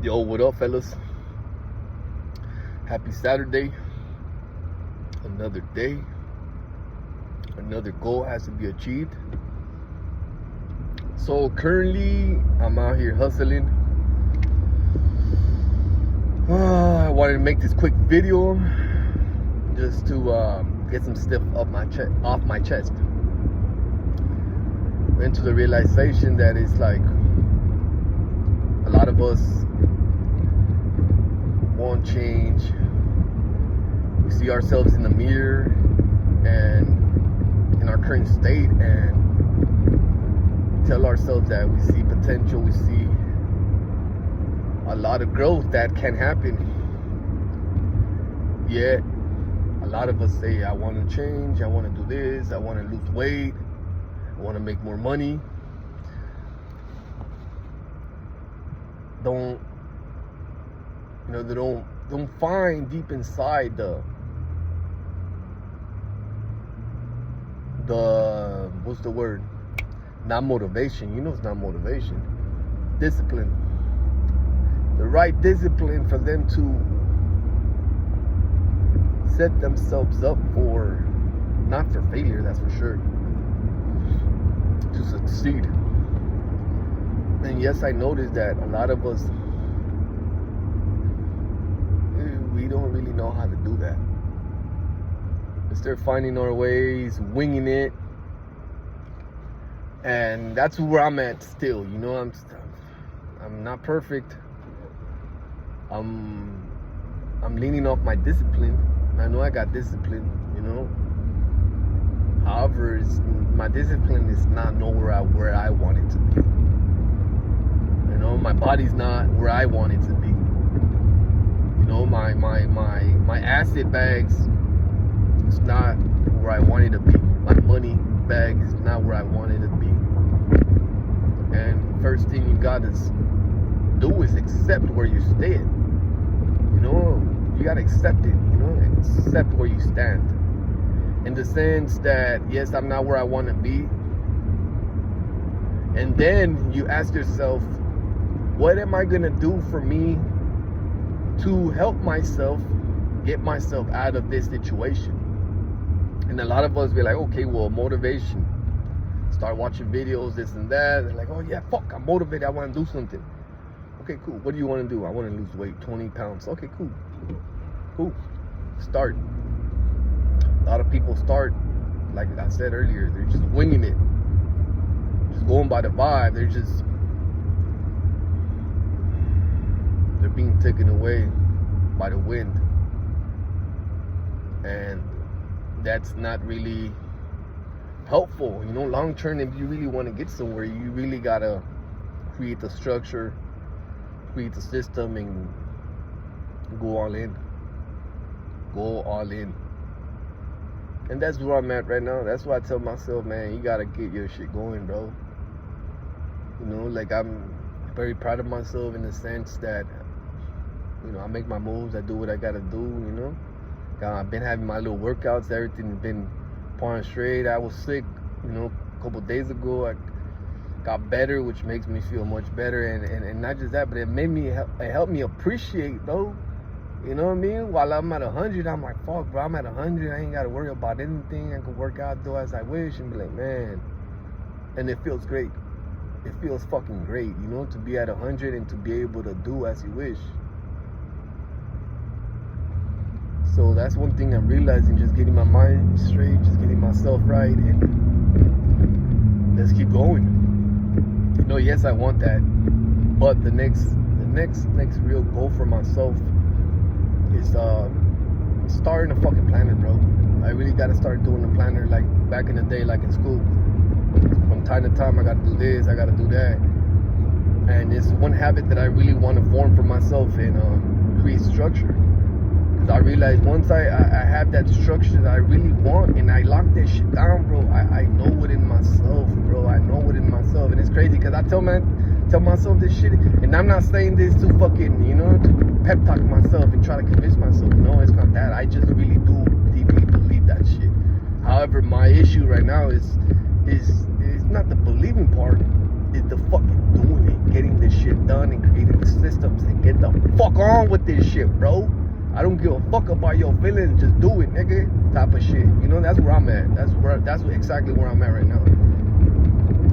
Yo, what up, fellas? Happy Saturday. Another day. Another goal has to be achieved. So currently, I'm out here hustling. I wanted to make this quick video just to get some stuff off my chest. Into the realization that it's like a lot of us want change. We see ourselves in the mirror and in our current state and tell ourselves that we see potential, we see a lot of growth that can happen. Yet a lot of us say, I want to change, I want to do this, I want to lose weight, I want to make more money. They don't find deep inside the what's the word? Not motivation. It's not motivation. Discipline. The right discipline for them to set themselves up for, not for failure, that's for sure, to succeed. And yes, I noticed that a lot of us, we don't really know how to do that. Instead of finding our ways, winging it. And that's where I'm at still. I'm not perfect. I'm leaning off my discipline. I know I got discipline, However, my discipline is not nowhere where I want it to be. My body's not where I want it to be. My asset bags is not where I want it to be. My money bag is not where I want it to be. And first thing you gotta do is accept where you stand. You gotta accept it. Accept where you stand. In the sense that, yes, I'm not where I want to be. And then you ask yourself, what am I gonna do for me to help myself get myself out of this situation? And a lot of us be like, okay, well, motivation. Start watching videos, this and that. They're like, oh yeah, fuck, I'm motivated, I want to do something. Okay, cool. What do you want to do? I want to lose weight, 20 pounds. Okay, cool. Start. A lot of people start, like I said earlier, they're just winging it. Just going by the vibe. They're being taken away by the wind. And that's not really helpful. Long term, if you really want to get somewhere, you really gotta create the structure, create the system, and go all in. And that's where I'm at right now. That's why I tell myself, man, you gotta get your shit going, bro. I'm very proud of myself in the sense that I make my moves, I do what I gotta do. I've been having my little workouts, everything's been pouring straight. I was sick, a couple days ago. I got better, which makes me feel much better, and not just that, but it helped me appreciate, though. You know what I mean? While I'm at 100, I'm like, fuck, bro, I'm at 100. I ain't got to worry about anything. I can work out, do as I wish, and be like, man. And it feels great. It feels fucking great, to be at 100 and to be able to do as you wish. So that's one thing I'm realizing, just getting my mind straight, just getting myself right, and let's keep going. Yes, I want that. But the next real goal for myself is starting a fucking planner, bro. I really gotta start doing a planner like back in the day, like in school. From time to time, I gotta do this, I gotta do that. And it's one habit that I really want to form for myself and create structure. Because I realize once I have that structure that I really want and I lock that shit down, bro, I know it in myself, bro. I know it in myself. And it's crazy because I tell myself this shit, and I'm not saying this to fucking, to pep talk myself and try to convince myself. No, it's not that. I just really do deeply believe that shit. However, my issue right now is not the believing part, it's the fucking doing it, getting this shit done and creating the systems and get on with this shit, bro. I don't give a fuck about your feelings. Just do it, nigga. Type of shit. You know, that's where I'm at. That's exactly where I'm at right now.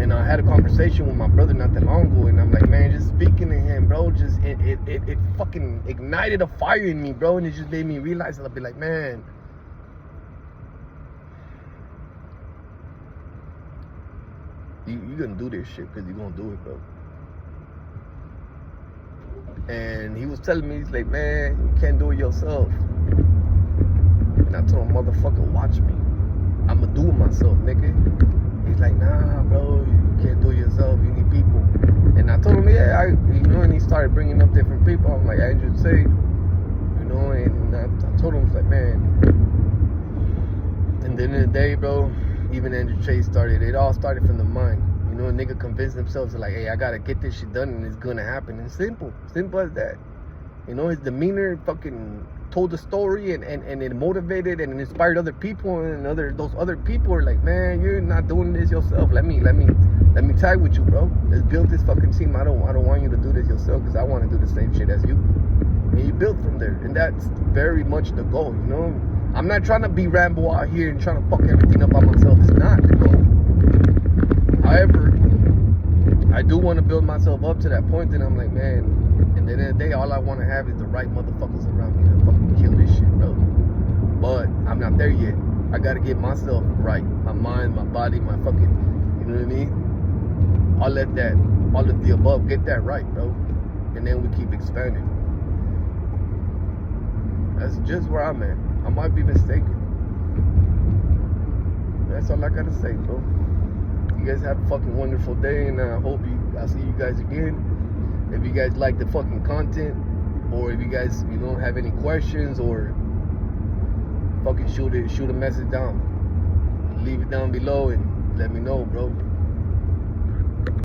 And I had a conversation with my brother not that long ago, and I'm like, man, just speaking to him, bro, just it fucking ignited a fire in me, bro, and it just made me realize that I'll be like, man, you gonna do this shit because you're gonna do it, bro. And he was telling me, he's like, man, you can't do it yourself. And I told him, motherfucker, watch me. I'ma do it myself, nigga. He's like, nah, bro, you can't do it yourself. You need people. And I told him, yeah, and he started bringing up different people. I'm like, Andrew Tate, and I told him, like, man. And then in the day, bro, even Andrew Tate started. It all started from the mind. A nigga convinced themselves like, hey, I gotta get this shit done and it's gonna happen. And simple as that. His demeanor fucking told the story and it motivated and inspired other people, and those other people are like, man, you're not doing this yourself. Let me tag with you, bro. Let's build this fucking team. I don't want you to do this yourself because I want to do the same shit as you. And you build from there, and that's very much the goal. I'm not trying to be Rambo out here and trying to fuck everything up by myself. It's not the goal. However, I do want to build myself up to that point that I'm like, man, and then at the end of the day, all I want to have is the right motherfuckers around me to fucking kill this shit, bro. But I'm not there yet. I got to get myself right. My mind, my body, my fucking, you know what I mean? All of the above, get that right, bro. And then we keep expanding. That's just where I'm at. I might be mistaken. That's all I got to say, bro. You guys have a fucking wonderful day, and I hope I'll see you guys again. If you guys like the fucking content, or if you guys have any questions, or fucking shoot a message down, leave it down below and let me know, bro.